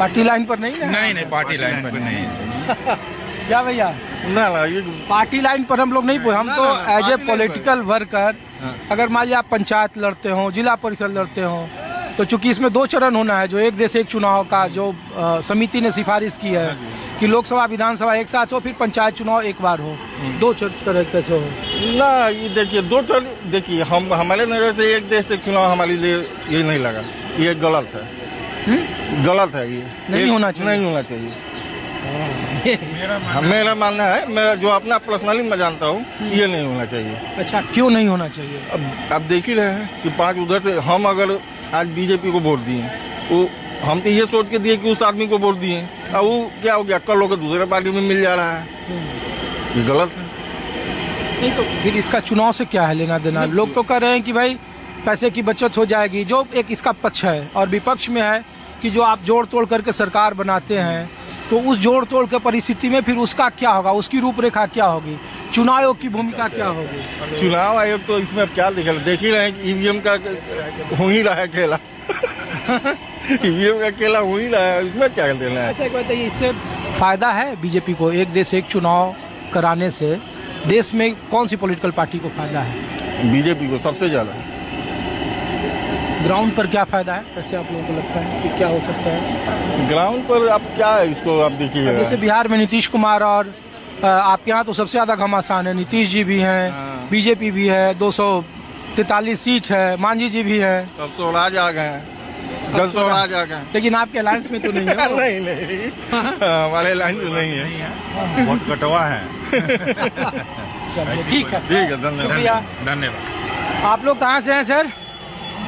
Party line पर नहीं है? नहीं पार्टी लाइन पर नहीं। क्या भैया? ना ये पार्टी लाइन पर हम लोग नहीं पहुंचे। हम तो एज ए पॉलिटिकल वर्कर, अगर मान लिया आप पंचायत लड़ते हो, जिला परिषद लड़ते हो, तो चूंकि इसमें 2 चरण होना है, जो एक देश एक चुनाव का जो समिति ने सिफारिश की है कि लोकसभा विधानसभा एक साथ हो, फिर पंचायत चुनाव एक बार हो, 2 तरीके से हो ना। ये देखिए 2 देखिए हम हमारे नजर से एक देश एक चुनाव हमारे लिए ये नहीं लगा, ये गलत है। गलत है, ये नहीं होना चाहिए। नहीं होना चाहिए। मेरा मानना है, मैं जो अपना पर्सनली मैं जानता हूँ, ये नहीं होना चाहिए। अच्छा, क्यों नहीं होना चाहिए? अब देख ही रहे हैं कि 5 उधर से हम अगर आज बीजेपी को वोट दिए, वो हम तो ये सोच के दिए कि उस आदमी को वोट दिए, अब वो क्या हो गया, कल होकर दूसरे पार्टी में मिल जा रहा है, ये गलत है। नहीं तो फिर इसका चुनाव से क्या है लेना देना? लोग तो कह रहे हैं कि भाई पैसे की बचत हो जाएगी, जो एक इसका पक्ष है, और विपक्ष में है कि जो आप जोड़ तोड़ करके सरकार बनाते हैं, तो उस जोड़ तोड़ के परिस्थिति में फिर उसका क्या होगा, उसकी रूपरेखा क्या होगी, चुनाव आयोग की भूमिका क्या होगी? चुनाव आयोग तो इसमें अब क्या देख ही रहे हैं कि ईवीएम का हो ही रहा है खेला। ईवीएम का खेला हो ही रहा है, इसमें क्या देना है? अच्छा, एक बात है, इससे फायदा है बीजेपी को एक देश एक चुनाव कराने से? देश में कौन सी पॉलिटिकल पार्टी को फायदा है? बीजेपी को सबसे ज्यादा। ग्राउंड पर क्या फायदा है, कैसे आप लोगों को लगता है कि क्या हो सकता है ग्राउंड पर? अब क्या है, इसको आप देखिए, जैसे बिहार में नीतीश कुमार और आपके यहाँ तो सबसे ज्यादा घमासान है, नीतीश जी भी हैं, बीजेपी भी है, 243 सीट है, मांझी जी भी है, अब स्वराज आ गए हैं, जल स्वराज आ गए, लेकिन आपके अलायंस में तो नहीं है। नहीं हमारे अलायंस में नहीं है, बहुत कटवा है। ठीक है, धन्यवाद। आप लोग कहाँ से हैं सर?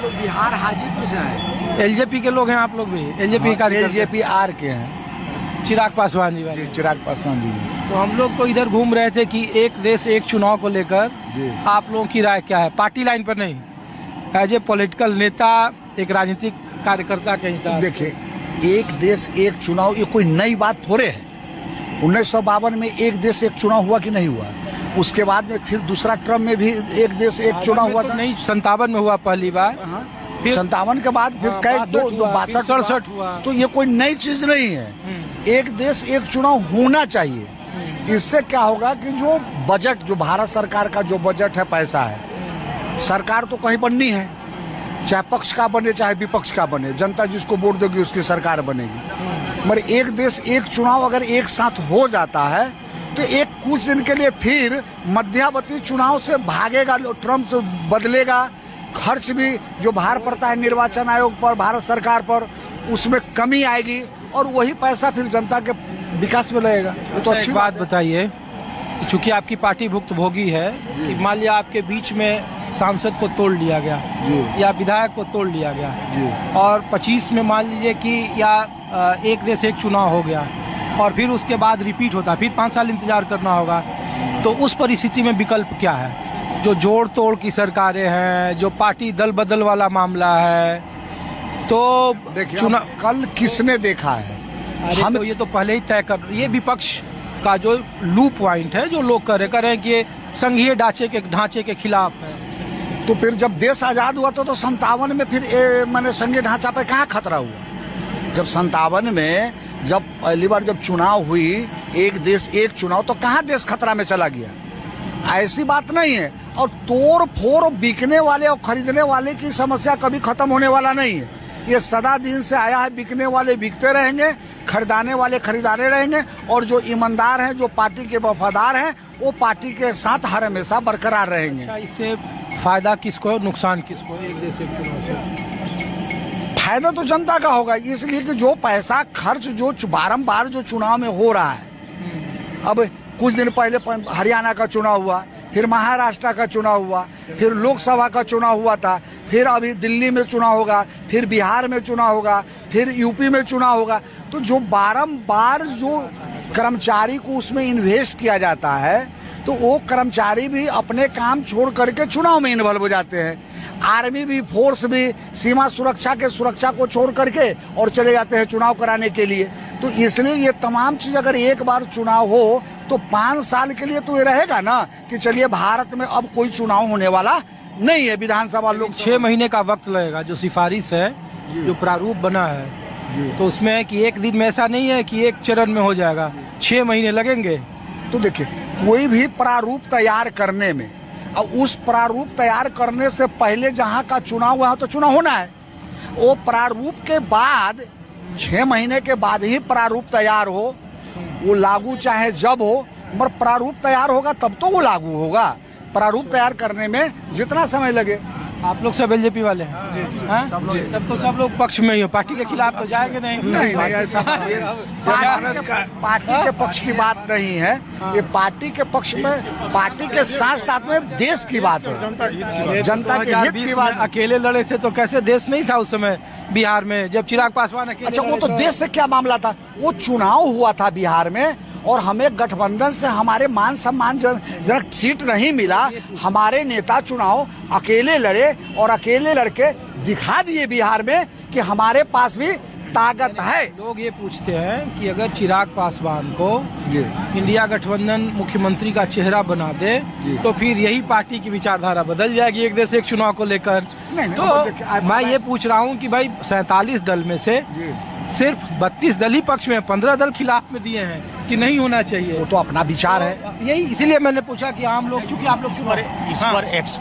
बिहार हाजीपुर से है। एलजेपी के लोग हैं आप लोग भी? एलजेपी का एलजेपी आर के हैं, चिराग पासवान जी वाले। चिराग पासवान जी। तो हम लोग तो इधर घूम रहे थे कि एक देश एक चुनाव को लेकर आप लोगों की राय क्या है? पार्टी लाइन पर नहीं, एज ए पॉलिटिकल नेता, एक राजनीतिक कार्यकर्ता के हिसाब। देखिए, एक देश एक चुनाव ये कोई नई बात थोड़े है। 1952 में एक देश एक चुनाव हुआ कि नहीं हुआ? उसके बाद में फिर दूसरा टर्म में भी एक देश एक चुनाव हुआ था। नहीं, 57 में हुआ पहली बार, 57 के बाद फिर कई 62 67 हुआ। तो ये कोई नई चीज नहीं है। एक देश एक चुनाव होना चाहिए। इससे क्या होगा कि जो बजट, जो भारत सरकार का जो बजट है, पैसा है, सरकार तो कहीं बननी है, चाहे पक्ष का बने चाहे विपक्ष का बने, जनता जिसको वोट देगी उसकी सरकार बनेगी। मगर एक देश एक चुनाव अगर एक साथ हो जाता है तो एक कुछ दिन के लिए फिर मध्यावधि चुनाव से भागेगा, ट्रम्प से बदलेगा, खर्च भी जो भार पड़ता है निर्वाचन आयोग पर, भारत सरकार पर, उसमें कमी आएगी और वही पैसा फिर जनता के विकास में लगेगा। तो अच्छी बात बताइए कि चूंकि आपकी पार्टी भुक्तभोगी है कि मान लिया आपके बीच में सांसद को तोड़ लिया गया या विधायक को तोड़ लिया गया और 25 में मान लीजिए कि या एक देश एक चुनाव हो गया और फिर उसके बाद रिपीट होता, फिर 5 साल इंतजार करना होगा, तो उस परिस्थिति में विकल्प क्या है? जो जोड़ तोड़ की सरकारें हैं, जो पार्टी दल बदल वाला मामला है, तो चुनाव कल किसने देखा है? हम तो ये तो पहले ही तय कर, ये विपक्ष का जो लूप पॉइंट है, जो लोग कह रहे हैं कि ये संघीय ढांचे के खिलाफ है। तो फिर जब देश आजाद हुआ तो 57 में फिर मैंने संघीय ढांचा पे कहाँ खतरा हुआ? जब 57 में जब पहली बार जब चुनाव हुई, एक देश एक चुनाव, तो कहाँ देश खतरा में चला गया? ऐसी बात नहीं है। और तोड़ फोड़ बिकने वाले और खरीदने वाले की समस्या कभी खत्म होने वाला नहीं है। ये सदा दिन से आया है, बिकने वाले बिकते रहेंगे, खरीदाने वाले खरीदाने रहेंगे, और जो ईमानदार हैं, जो पार्टी के वफादार हैं, वो पार्टी के साथ हर हमेशा बरकरार रहेंगे। इससे फायदा किसको है, नुकसान किसको है एक देश एक चुनाव से? फायदा तो जनता का होगा, इसलिए कि जो पैसा खर्च जो बारंबार जो चुनाव में हो रहा है, अब कुछ दिन पहले हरियाणा का चुनाव हुआ, फिर महाराष्ट्र का चुनाव हुआ, फिर लोकसभा का चुनाव हुआ था, फिर अभी दिल्ली में चुनाव होगा, फिर बिहार में चुनाव होगा, फिर यूपी में चुनाव होगा। तो जो बारंबार जो कर्मचारी को उसमें इन्वेस्ट किया जाता है, तो वो कर्मचारी भी अपने काम छोड़ करके चुनाव में इन्वॉल्व हो जाते हैं। आर्मी भी, फोर्स भी सीमा सुरक्षा के सुरक्षा को छोड़ करके और चले जाते हैं चुनाव कराने के लिए। तो इसलिए ये तमाम चीज अगर एक बार चुनाव हो तो 5 साल के लिए तो ये रहेगा ना कि चलिए भारत में अब कोई चुनाव होने वाला नहीं है। विधानसभा लोग 6 महीने का वक्त लगेगा। जो सिफारिश है, जो प्रारूप बना है, तो उसमें है कि एक दिन में ऐसा नहीं है कि एक चरण में हो जाएगा, 6 महीने लगेंगे। तो देखिए, कोई भी प्रारूप तैयार करने में और उस प्रारूप तैयार करने से पहले जहां का चुनाव वहां तो चुनाव होना है। वो प्रारूप के बाद 6 महीने के बाद ही प्रारूप तैयार हो, वो लागू चाहे जब हो, मगर प्रारूप तैयार होगा तब तो वो लागू होगा। प्रारूप तैयार करने में जितना समय लगे। आप लोग सब एलजेपी वाले हैं? हाँ? तब तो सब लोग पक्ष में ही हो, पार्टी के खिलाफ तो जाएंगे नहीं। नहीं ऐसा पार्टी के पक्ष की बात नहीं है, ये पार्टी के पक्ष में, पार्टी के साथ साथ में देश की बात है, जनता के हित की बात। अकेले लड़े थे तो कैसे देश नहीं था उस समय बिहार में, जब चिराग पासवान अकेले। अच्छा, वो तो देश से क्या मामला था, वो चुनाव हुआ था बिहार में और हमें गठबंधन से हमारे मान सम्मान जनक सीट नहीं मिला। हमारे नेता चुनाव अकेले लड़े और अकेले लड़के दिखा दिए बिहार में कि हमारे पास भी ताकत है। लोग ये पूछते हैं कि अगर चिराग पासवान को इंडिया गठबंधन मुख्यमंत्री का चेहरा बना दे तो फिर यही पार्टी की विचारधारा बदल जाएगी एक देश एक चुनाव को लेकर। तो मैं ये पूछ रहा हूँ कि भाई 47 दल में से सिर्फ 32 दल ही पक्ष में, 15 दल खिलाफ में दिए हैं कि नहीं होना चाहिए। वो तो अपना विचार है, यही इसीलिए मैंने पूछा कि आम लोग, चूंकि आप लोग इस पर एक्सपीरियंस